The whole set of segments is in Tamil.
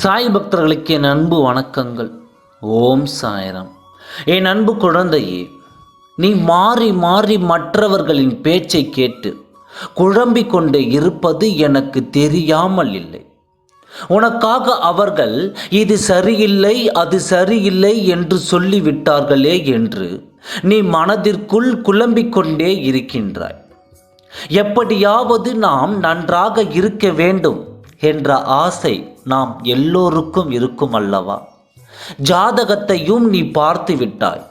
சாய் பக்தர்களுக்கு என் அன்பு வணக்கங்கள். ஓம் சாய்ராம். என் அன்பு குழந்தையே, நீ மாறி மாறி மற்றவர்களின் பேச்சை கேட்டு குழம்பிக் கொண்டே இருப்பது எனக்கு தெரியாமல் இல்லை. உனக்காக அவர்கள் இது சரியில்லை அது சரியில்லை என்று சொல்லிவிட்டார்களே என்று நீ மனதிற்குள் குழம்பிக் கொண்டே இருக்கின்றாய். எப்படியாவது நாம் நன்றாக இருக்க வேண்டும் என்ற ஆசை நாம் எல்லோருக்கும் இருக்கும் அல்லவா? ஜாதகத்தையும் நீ பார்த்து விட்டாய்.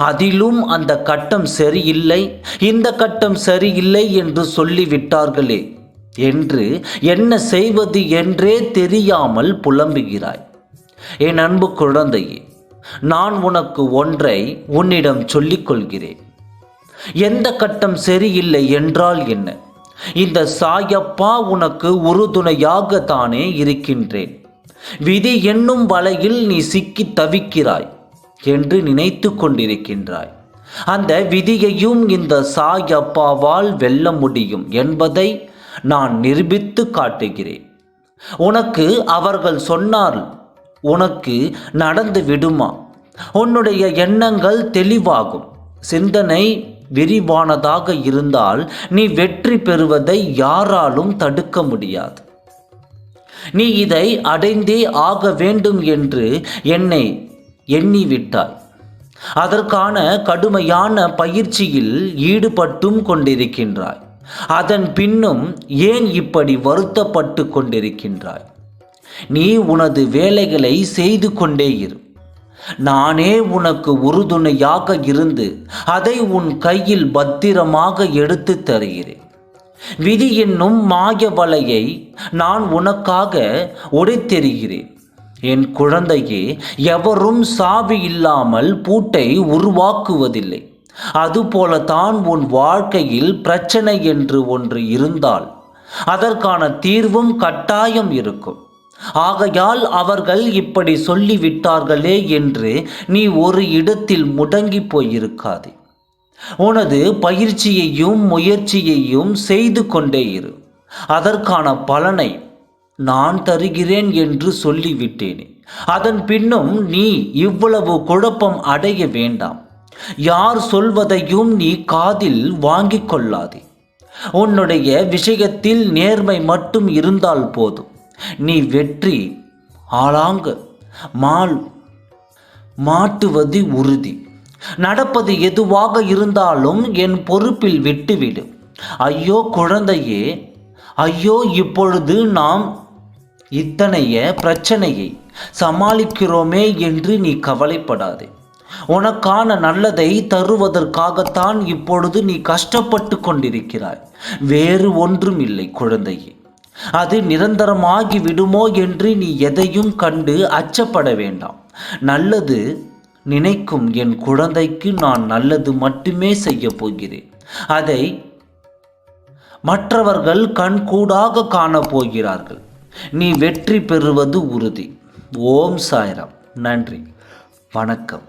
அதிலும் அந்த கட்டம் சரியில்லை, இந்த கட்டம் சரியில்லை என்று சொல்லிவிட்டார்களே என்று என்ன செய்வது என்றே தெரியாமல் புலம்புகிறாய். என் அன்பு குழந்தையே, நான் உனக்கு ஒன்றை உன்னிடம் சொல்லிக் கொள்கிறேன். எந்த கட்டம் சரியில்லை என்றால் என்ன? இந்த சாயப்பா உனக்கு உறுதுணையாக தானே இருக்கின்றேன். விதி என்னும் வலையில் நீ சிக்கி தவிக்கிறாய் என்று நினைத்து கொண்டிருக்கின்றாய். அந்த விதியையும் இந்த சாயப்பாவால் வெல்ல முடியும் என்பதை நான் நிரூபித்து காட்டுகிறேன். உனக்கு அவர்கள் சொன்னால் உனக்கு நடந்து விடுமா? உன்னுடைய எண்ணங்கள் தெளிவாகும். சிந்தனை விரிவானதாக இருந்தால் நீ வெற்றி பெறுவதை யாராலும் தடுக்க முடியாது. நீ இதை அடைந்தே ஆக வேண்டும் என்று என்னை எண்ணிவிட்டாய். அதற்கான கடுமையான பயிற்சியில் ஈடுபட்டும் கொண்டிருக்கின்றாய். அதன் பின்னும் ஏன் இப்படி வருத்தப்பட்டு கொண்டிருக்கின்றாய்? நீ உனது வேலைகளை செய்து கொண்டே இரு. நானே உனக்கு உறுதுணையாக இருந்து அதை உன் கையில் பத்திரமாக எடுத்து தருகிறேன். விதி என்னும் மாய வலையை நான் உனக்காக உடைத்தெறிகிறேன். என் குழந்தையே, எவரும் சாவி இல்லாமல் பூட்டை உருவாக்குவதில்லை. அதுபோலத்தான் உன் வாழ்க்கையில் பிரச்சனை என்று ஒன்று இருந்தால் அதற்கான தீர்வும் கட்டாயம் இருக்கும். ஆகையால் அவர்கள் இப்படி சொல்லிவிட்டார்களே என்று நீ ஒரு இடத்தில் முடங்கி போயிருக்காதே. உனது பயிற்சியையும் முயற்சியையும் செய்து கொண்டே இரு. அதற்கான பலனை நான் தருகிறேன் என்று சொல்லிவிட்டேனே. அதன் பின்னும் நீ இவ்வளவு குழப்பம் அடைய வேண்டாம். யார் சொல்வதையும் நீ காதில் வாங்கிக் கொள்ளாதே. உன்னுடைய விஷயத்தில் நேர்மை மட்டும் இருந்தால் போதும். நீ வெற்றி ஆளாங்க மாட்டுவது உறுதி. நடப்பது எதுவாக இருந்தாலும் என் பொறுப்பில் விட்டுவிடு. ஐயோ குழந்தையே, ஐயோ இப்பொழுது நாம் இத்தனைய பிரச்சனையை சமாளிக்கிறோமே என்று நீ கவலைப்படாதே. உனக்கான நல்லதை தருவதற்காகத்தான் இப்பொழுது நீ கஷ்டப்பட்டு கொண்டிருக்கிறாய். வேறு ஒன்றும் இல்லை குழந்தையே. அது நிரந்தரமாகி விடுமோ என்று நீ எதையும் கண்டு அச்சப்பட வேண்டாம். நல்லது நினைக்கும் என் குழந்தைக்கு நான் நல்லது மட்டுமே செய்ய போகிறேன். அதை மற்றவர்கள் கண்கூடாக காணப்போகிறார்கள். நீ வெற்றி பெறுவது உறுதி. ஓம் சாய்ராம். நன்றி, வணக்கம்.